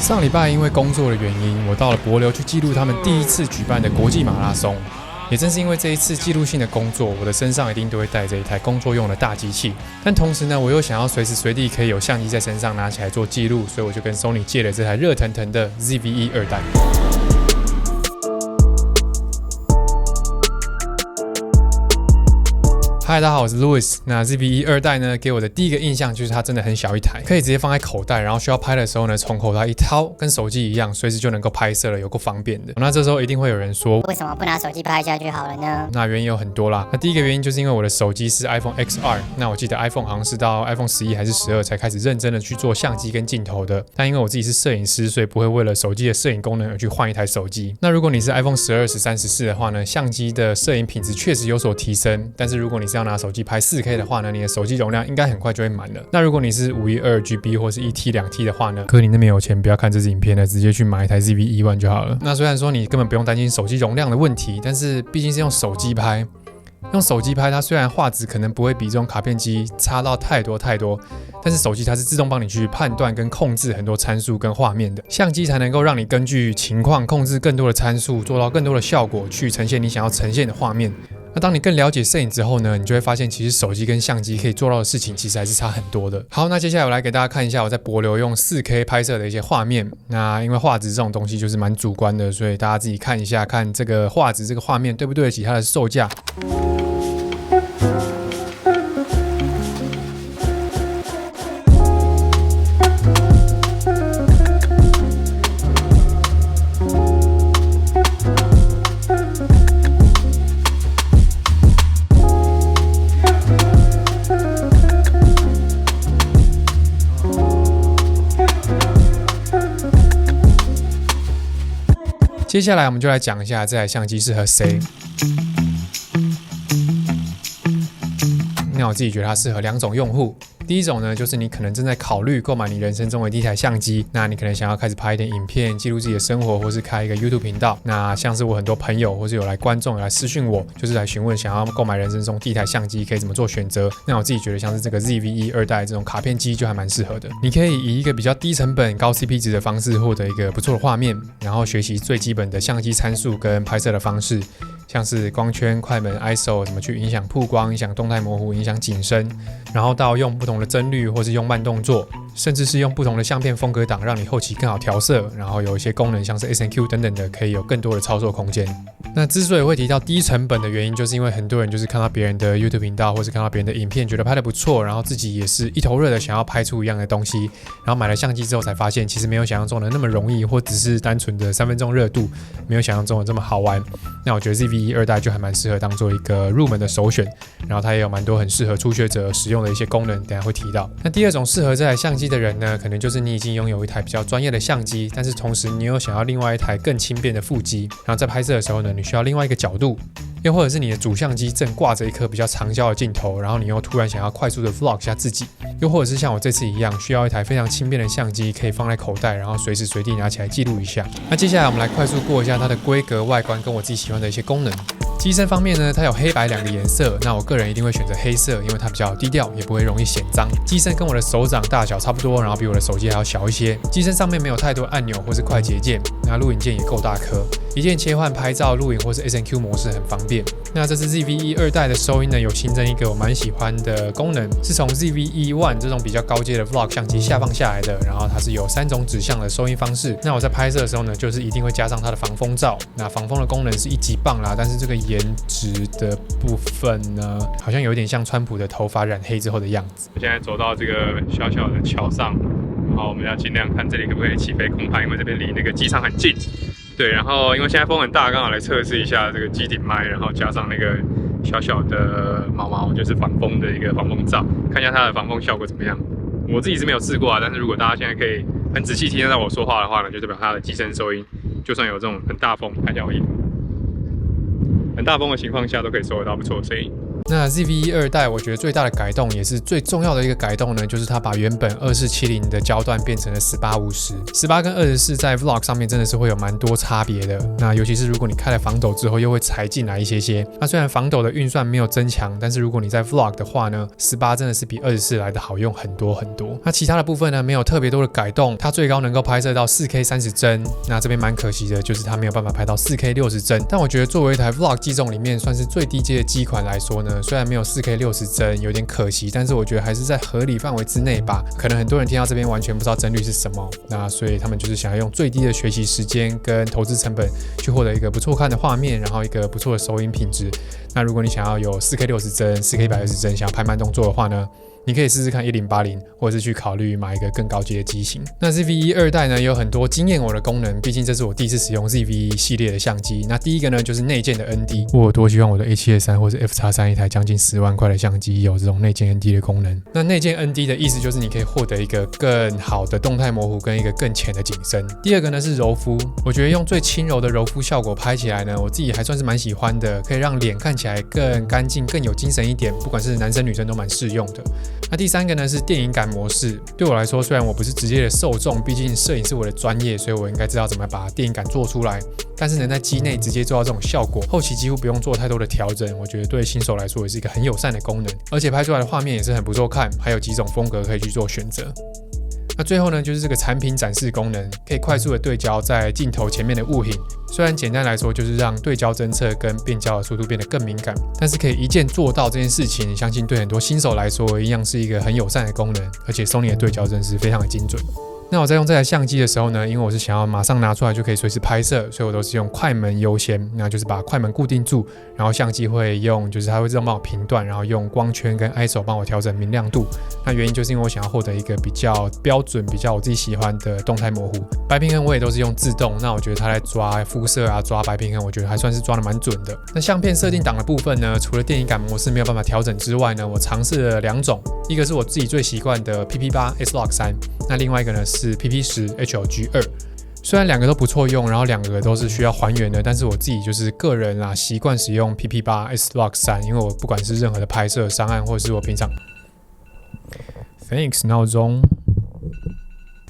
上礼拜因为工作的原因，我到了帛琉去记录他们第一次举办的国际马拉松。也正是因为这一次记录性的工作，我的身上一定都会带着一台工作用的大机器。但同时呢，我又想要随时随地可以有相机在身上拿起来做记录，所以我就跟 Sony 借了这台热腾腾的 ZV-E 2代。嗨，大家好，我是 Louis。那 ZV-E 2代呢，给我的第一个印象就是它真的很小一台，可以直接放在口袋，然后需要拍的时候呢，从口袋一掏，跟手机一样，随时就能够拍摄了，有够方便的。那这时候一定会有人说，为什么不拿手机拍一下就好了呢？那原因有很多啦。那第一个原因就是因为我的手机是 iPhone XR， 那我记得 iPhone 好像是到 iPhone 11还是12才开始认真的去做相机跟镜头的。但因为我自己是摄影师，所以不会为了手机的摄影功能而去换一台手机。那如果你是 iPhone 12、13、14的话呢，相机的摄影品质确实有所提升。但是如果你是要拿手机拍4K 的话呢，你的手机容量应该很快就会满了。那如果你是512GB 或是1T、2T 的话呢，哥你那边有钱，不要看这支影片了，直接去买一台 ZV-E 1就好了。那虽然说你根本不用担心手机容量的问题，但是毕竟是用手机拍。用手机拍，它虽然画质可能不会比这种卡片机差到太多，但是手机它是自动帮你去判断跟控制很多参数跟画面的，相机才能够让你根据情况控制更多的参数，做到更多的效果，去呈现你想要呈现的画面。那当你更了解摄影之后呢，你就会发现其实手机跟相机可以做到的事情其实还是差很多的。好，那接下来我来给大家看一下我在帛琉用 4K 拍摄的一些画面。那因为画质这种东西就是蛮主观的，所以大家自己看一下，看这个画质这个画面对不对得起它的售价。接下来我们就来讲一下这台相机适合谁。那我自己觉得它适合2种用户。第一种呢，就是你可能正在考虑购买你人生中的第一台相机，那你可能想要开始拍一点影片，记录自己的生活，或是开一个 YouTube 频道。那像是我很多朋友或是有来观众有来私讯我，就是来询问想要购买人生中第一台相机可以怎么做选择。那我自己觉得像是这个 ZV-E 2代这种卡片机就还蛮适合的。你可以以一个比较低成本、高 CP 值的方式获得一个不错的画面，然后学习最基本的相机参数跟拍摄的方式。像是光圈、快门、ISO 怎么去影响曝光、影响动态模糊、影响景深，然后到用不同的帧率或是用慢动作，甚至是用不同的相片风格档，让你后期更好调色，然后有一些功能像是 S&Q 等等的，可以有更多的操作空间。那之所以会提到低成本的原因，就是因为很多人就是看到别人的 YouTube 频道或是看到别人的影片，觉得拍得不错，然后自己也是一头热的想要拍出一样的东西，然后买了相机之后才发现，其实没有想象中的那么容易，或只是单纯的3分钟热度，没有想象中的这么好玩。那我觉得 ZV-E 2代就还蛮适合当做一个入门的首选，然后它也有蛮多很适合初学者使用的一些功能，等一下会提到。那第二种适合这台相机的人呢，可能就是你已经拥有一台比较专业的相机，但是同时你又想要另外一台更轻便的副机，然后在拍摄的时候呢，你需要另外一个角度，又或者是你的主相机正挂着一颗比较长焦的镜头，然后你又突然想要快速的 vlog 一下自己，又或者是像我这次一样，需要一台非常轻便的相机，可以放在口袋，然后随时随地拿起来记录一下。那接下来我们来快速过一下它的规格、外观跟我自己喜欢的一些功能。机身方面呢，它有黑白2个颜色，那我个人一定会选择黑色，因为它比较低调，也不会容易显脏。机身跟我的手掌大小差不多，然后比我的手机还要小一些。机身上面没有太多按钮或是快捷键，那录影键也够大颗，一键切换拍照、录影或是 S&Q 模式很方便。那这次 ZV-E 2代的收音呢，有新增一个我蛮喜欢的功能，是从 ZV-E 1这种比较高阶的 Vlog 相机下放下来的，然后它是有3种指向的收音方式。那我在拍摄的时候呢，就是一定会加上它的防风罩。那防风的功能是1级棒啦，但是这个颜值的部分呢，好像有点像川普的头发染黑之后的样子。我现在走到这个小小的桥上，然后我们要尽量看这里可不可以起飞空拍，因为这边离那个机场很近。对，然后因为现在风很大，刚好来测试一下这个机顶麦，然后加上那个小小的毛，就是防风的一个防风罩，看一下它的防风效果怎么样。我自己是没有试过啊，但是如果大家现在可以很仔细听到我说话的话呢，就代表它的机身收音，就算有这种很大风，看一下我衣服，很大风的情况下都可以收得到不错的声音。那 ZV-E 二代我觉得最大的改动也是最重要的一个改动呢，就是它把原本2470的焦段变成了1850，18跟24在 Vlog 上面真的是会有蛮多差别的。那尤其是如果你开了防抖之后，又会裁进来一些。那虽然防抖的运算没有增强，但是如果你在 Vlog 的话呢，18真的是比24来的好用很多。那其他的部分呢，没有特别多的改动，它最高能够拍摄到 4K 30帧。那这边蛮可惜的，就是它没有办法拍到 4K 60帧。但我觉得作为一台 Vlog 机种里面算是最低阶的机款来说呢，虽然没有 4K 60帧，有点可惜，但是我觉得还是在合理范围之内吧。可能很多人听到这边完全不知道帧率是什么，那所以他们就是想要用最低的学习时间跟投资成本去获得一个不错看的画面，然后一个不错的收音品质。那如果你想要有 4K 60帧、4K 120帧，想要拍慢动作的话呢，你可以试试看1080，或者是去考虑买一个更高阶的机型。那 ZV-E 二代呢，有很多惊艳我的功能，毕竟这是我第一次使用 ZV-E 系列的相机。那第一个呢，就是内建的 ND， 我有多希望我的 A7S3 或是 FX3 一台将近10万块的相机有这种内建 ND 的功能。那内建 ND 的意思就是你可以获得一个更好的动态模糊跟一个更浅的景深。第二个呢是柔肤，我觉得用最轻柔的柔肤效果拍起来呢，我自己还算是蛮喜欢的，可以让脸看起来更干净、更有精神一点，不管是男生女生都蛮适用的。那第三个呢是电影感模式，对我来说，虽然我不是直接的受众，毕竟摄影是我的专业，所以我应该知道怎么把电影感做出来。但是能在机内直接做到这种效果，后期几乎不用做太多的调整，我觉得对新手来说也是一个很友善的功能，而且拍出来的画面也是很不错看，还有几种风格可以去做选择。那最后呢，就是这个产品展示功能，可以快速的对焦在镜头前面的物品。虽然简单来说就是让对焦侦测跟变焦的速度变得更敏感，但是可以一键做到这件事情，相信对很多新手来说一样是一个很友善的功能，而且 Sony 的对焦真是非常的精准。那我在用这台相机的时候呢，因为我是想要马上拿出来就可以随时拍摄，所以我都是用快门优先，那就是把快门固定住，然后相机会用，就是它会自动帮我频段，然后用光圈跟 ISO 帮我调整明亮度。那原因就是因为我想要获得一个比较标准、比较我自己喜欢的动态模糊。白平衡我也都是用自动，那我觉得它在抓肤色啊、抓白平衡，我觉得还算是抓得蛮准的。那相片设定档的部分呢，除了电影感模式没有办法调整之外呢，我尝试了2种，一个是我自己最习惯的 PP8 S-Log3，那另外一个呢是 PP10 HLG2。虽然2个都不错用，然后2个都是需要还原的，但是我自己就是个人啦，习惯使用 PP8 S-Log3，因为我不管是任何的拍摄、上岸，或者是我平常 Thanks 闹钟。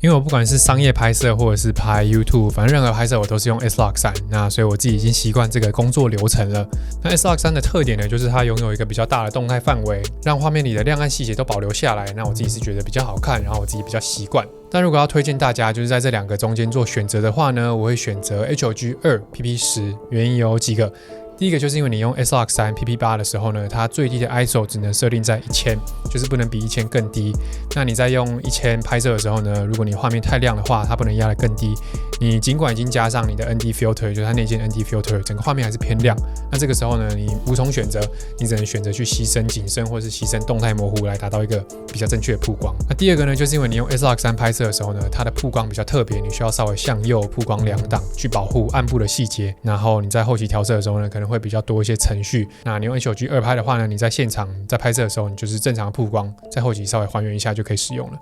因为我不管是商业拍摄或者是拍 YouTube， 反正任何拍摄我都是用 S-Log3，那所以我自己已经习惯这个工作流程了。那 S-Log3 的特点呢，就是它拥有一个比较大的动态范围，让画面里的亮暗细节都保留下来。那我自己是觉得比较好看，然后我自己比较习惯。但如果要推荐大家就是在这2个中间做选择的话呢，我会选择 HLG2 PP10， 原因有几个。第一个就是因为你用 S-Log3 PP8 的时候呢，它最低的 ISO 只能设定在1000，就是不能比1000更低。那你在用1000拍摄的时候呢，如果你画面太亮的话，它不能压得更低。你尽管已经加上你的 ND filter， 就是它内建 ND filter， 整个画面还是偏亮。那这个时候呢，你无从选择，你只能选择去牺牲景深或是牺牲动态模糊来达到一个比较正确的曝光。那第二个呢，就是因为你用 S-Log3 拍摄的时候呢，它的曝光比较特别，你需要稍微向右曝光2档去保护暗部的细节。然后你在后期调色的时候呢，可能会比较多一些程序。那你用 HLG2 拍的话呢，你在现场在拍摄的时候，你就是正常的曝光，在后期稍微还原一下就可以使用了。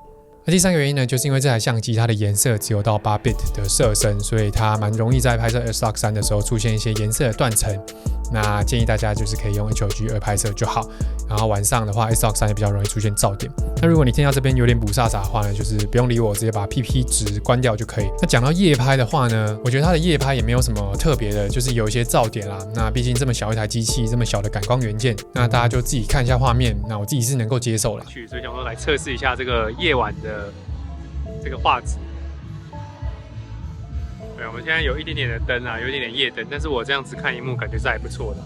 那第3个原因呢，就是因为这台相机它的颜色只有到8bit 的色深，所以它蛮容易在拍摄 S-Log3 的时候出现一些颜色的断层。那建议大家就是可以用 HLG2 拍摄就好，然后晚上的话 S-Log3 也比较容易出现噪点。那如果你听到这边有点不飒飒的话呢，就是不用理我，直接把 PP 值关掉就可以。那讲到夜拍的话呢，我觉得它的夜拍也没有什么特别的，就是有一些噪点啦。那毕竟这么小一台机器，这么小的感光元件，那大家就自己看一下画面，那我自己是能够接受啦。所以想说来测试一下这个夜晚的这个画质。对，我们现在有一点点的灯啊，有一点点夜灯，但是我这样子看荧幕感觉是还不错的。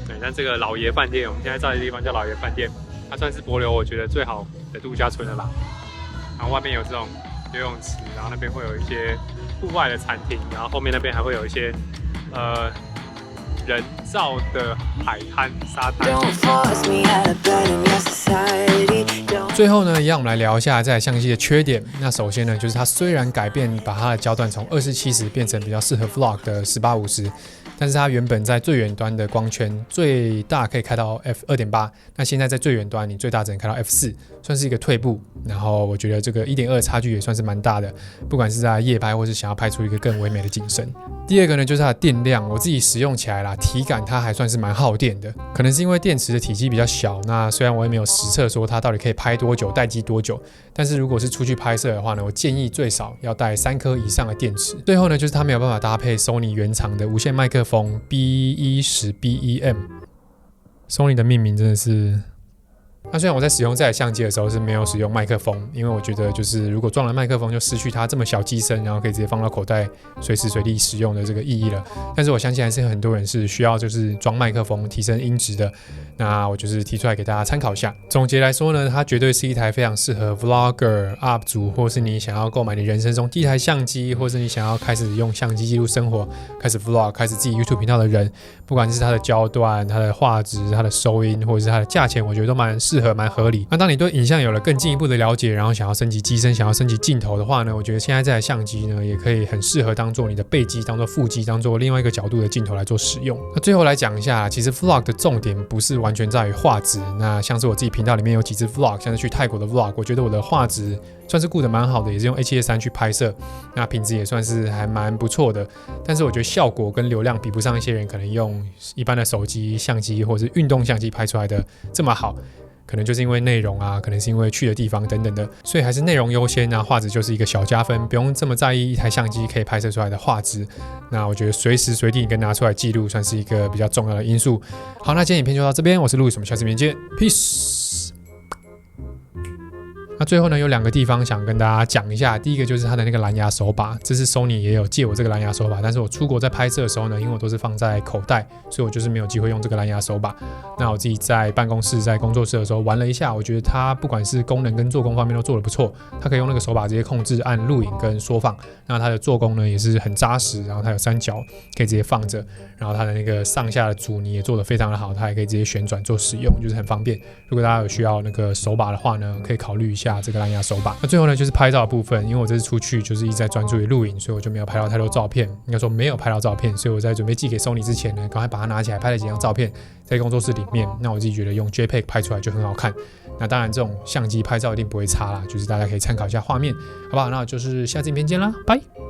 对，但这个老爷饭店，我们现在在的地方叫老爷饭店，它算是帛琉我觉得最好的度假村了啦。然后外面有这种游泳池，然后那边会有一些户外的餐厅，然后后面那边还会有一些人造的海滩沙滩。最后呢，一样我们来聊一下这台相机的缺点。那首先呢，就是它虽然改变把它的焦段从2470变成比较适合 Vlog 的1850，但是它原本在最远端的光圈最大可以开到 f2.8， 那现在在最远端你最大只能开到 f4， 算是一个退步。然后我觉得这个 1.2 的差距也算是蛮大的，不管是在夜拍或是想要拍出一个更唯美的景深。第二个呢，就是它的电量，我自己使用起来啦，体感它还算是蛮耗电的，可能是因为电池的体积比较小。那虽然我也没有实测说它到底可以拍多久，待机多久，但是如果是出去拍摄的话呢，我建议最少要带3颗以上的电池。最后呢，就是它没有办法搭配 Sony 原厂的无线麦克风 B10BEM。Sony 的命名真的是。那虽然我在使用这台相机的时候是没有使用麦克风，因为我觉得就是如果装了麦克风就失去它这么小机身，然后可以直接放到口袋随时随地使用的这个意义了。但是我相信还是很多人是需要就是装麦克风提升音质的，那我就是提出来给大家参考一下。总结来说呢，它绝对是一台非常适合 Vlogger、UP 主，或是你想要购买你人生中第一台相机，或是你想要开始用相机记录生活，开始 Vlog、开始自己 YouTube 频道的人，不管是它的焦段、它的画质、它的收音，或者是它的价钱，我觉得都蛮适合、蛮合理。那当你对影像有了更进一步的了解，然后想要升级机身、想要升级镜头的话呢，我觉得现在这台相机呢，也可以很适合当做你的背机、当做副机、当做另外一个角度的镜头来做使用。那最后来讲一下，其实 Vlog 的重点不是完全在于画质。那像是我自己频道里面有几支 Vlog， 像是去泰国的 Vlog， 我觉得我的画质算是顾得蛮好的，也是用 A7S3 去拍摄，那品质也算是还蛮不错的。但是我觉得效果跟流量比不上一些人可能用一般的手机相机或者是运动相机拍出来的这么好。可能就是因为内容啊，可能是因为去的地方等等的，所以还是内容优先啊，画质就是一个小加分，不用这么在意一台相机可以拍摄出来的画质。那我觉得随时随地跟拿出来记录，算是一个比较重要的因素。好，那今天影片就到这边，我是路易斯，我们下次影片见 ，peace。那最后呢，有2个地方想跟大家讲一下。第一个就是它的那个蓝牙手把，这是 Sony 也有借我这个蓝牙手把，但是我出国在拍摄的时候呢，因为我都是放在口袋，所以我就是没有机会用这个蓝牙手把。那我自己在办公室、在工作室的时候玩了一下，我觉得它不管是功能跟做工方面都做得不错。它可以用那个手把直接控制按录影跟缩放，那它的做工呢也是很扎实，然后它有3角可以直接放着，然后它的那个上下的阻尼也做得非常的好，它也可以直接旋转做使用，就是很方便。如果大家有需要那个手把的话呢，可以考虑一下这个蓝牙手把。那最后呢，就是拍照的部分，因为我这次出去就是一直在专注于录影，所以我就没有拍到太多照片，应该说没有拍到照片，所以我在准备寄给 Sony 之前呢，赶快把它拿起来拍了几张照片在工作室里面。那我自己觉得用 JPEG 拍出来就很好看。那当然这种相机拍照一定不会差啦，就是大家可以参考一下画面，好不好？那就是下次影片见啦，拜。